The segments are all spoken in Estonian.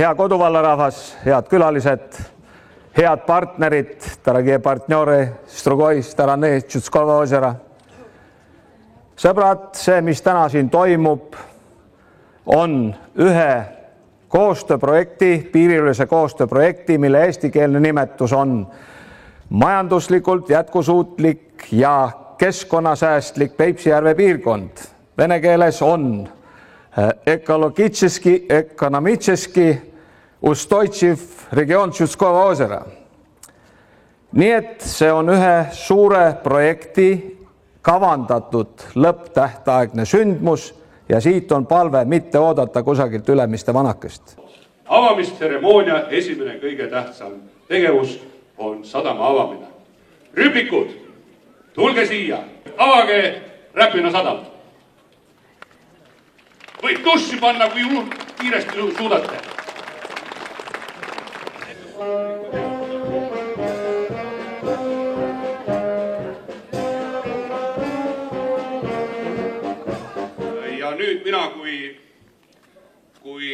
Hea koduvallarahvas, head külalised, head partnerid, dорогие партнеры, с другой стороны Чудского озера. Sõbrad, see, mis täna siin toimub, on ühe koostööprojekti, piiriülese koostööprojekti, mille eestikeelne nimetus on majanduslikult jätkusuutlik ja keskkonnasäästlik Peipsijärve piirkond. Vene keeles on ökologически, ökonomически устойчив region Чудского озера. Nii et see on ühe suure projekti kavandatud lõpptähtaegne sündmus ja siit on palve mitte oodata kusagilt Ülemiste vanakest. Avamistseremoonia esimene kõige tähtsam tegevus on sadama avamine. Rüüplikud, tulge siia, avage Räpina sadam. Võib tussi panna, kui kiiresti suudate. Ja nüüd mina kui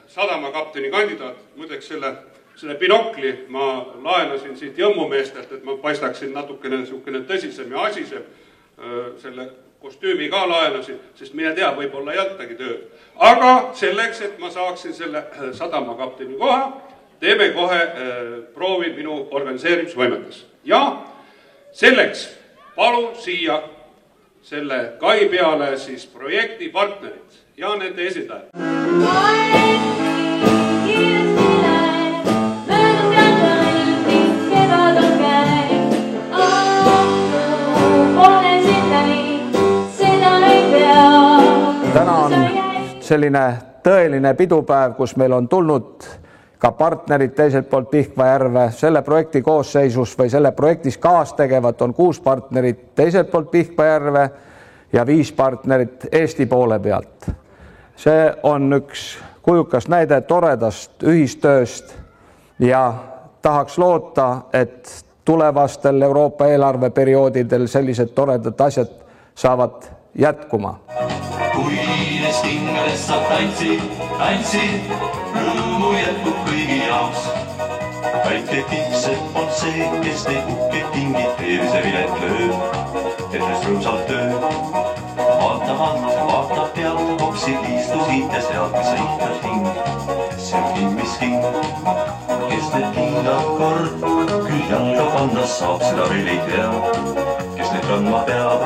sadamakapteni kandidaat, muideks selle binokli ma laenasin siit Jõmmumeestelt, et ma paistaksin natukene tõsisem ja asisem. Selle kostüümi ka laenasin, sest mine tea, võib-olla ei jättagi tööd. Aga selleks, et ma saaksin selle sadamakapteni koha, teeme kohe proovi minu organiseerimisvõimetes. Ja selleks palun siia selle kai peale siis projekti partnerid ja nende esindajad. Täna on selline tõeline pidupäev, kus meil on tulnud ka partnerid teiselt poolt Pihkva järve. Selle projekti koosseisus või selle projektis kaastegevat on 6 partnerit teiselt poolt Pihkva järve ja 5 partnerit Eesti poole pealt. See on üks kujukas näide toredast ühistööst ja tahaks loota, et tulevastel Euroopa eelarveperioodidel sellised toredad asjad saavad jätkuma. Kui hingades saab tantsi, rõõmu jätkub kõigi jaoks. Väike tikseb on see, kes neid uhkeid tingid tervisevilet lööb, tehes rõõmsalt töö. Vaatab pealt, hopsi liistu siit ja sealt, mis sa ihtad hing. See on king, mis king, kes need kingad kord, küll jalga panna saab, seda veel ei tea. Kes need kandma peab,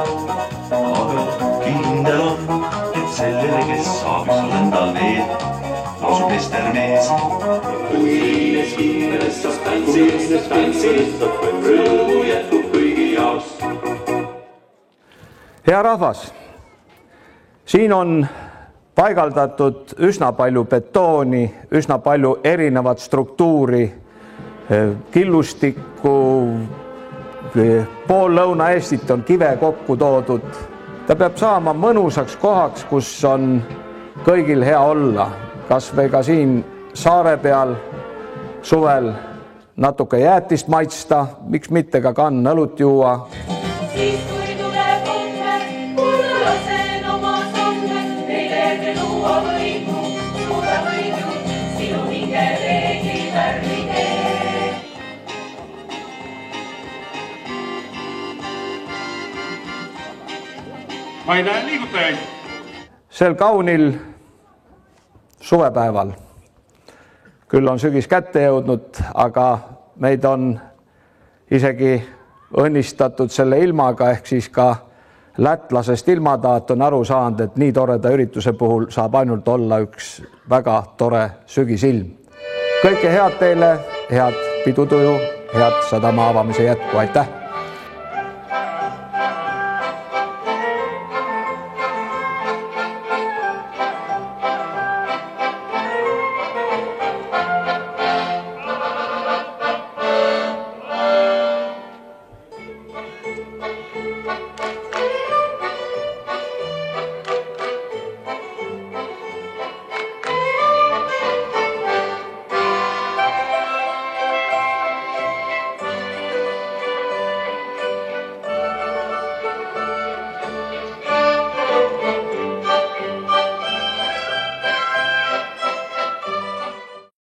aga kindel on, et sellele, kes saab, üks on endal veel, loosub estermees. Kui hingades saab tantsi, rõõmu jätkub kõigi jaoks. Hea rahvas, siin on paigaldatud üsna palju betooni, üsna palju erinevat struktuuri, killustikku, pool Lõuna-Eestit on kive kokku toodud. Ta peab saama mõnusaks kohaks, kus on kõigil hea olla, kas või ka siin saare peal suvel natuke jäätist maitsta, miks mitte ka kannõlut juua. Ma ei näe liigutajaid. Sel kaunil suvepäeval. Küll on sügis kätte jõudnud, aga meid on isegi õnnistatud selle ilmaga, ehk siis ka lätlasest ilmataat on aru saanud, et nii toreda ürituse puhul saab ainult olla üks väga tore sügisilm. Kõike head teile, head pidutuju, head sadama avamise jätku, aitäh!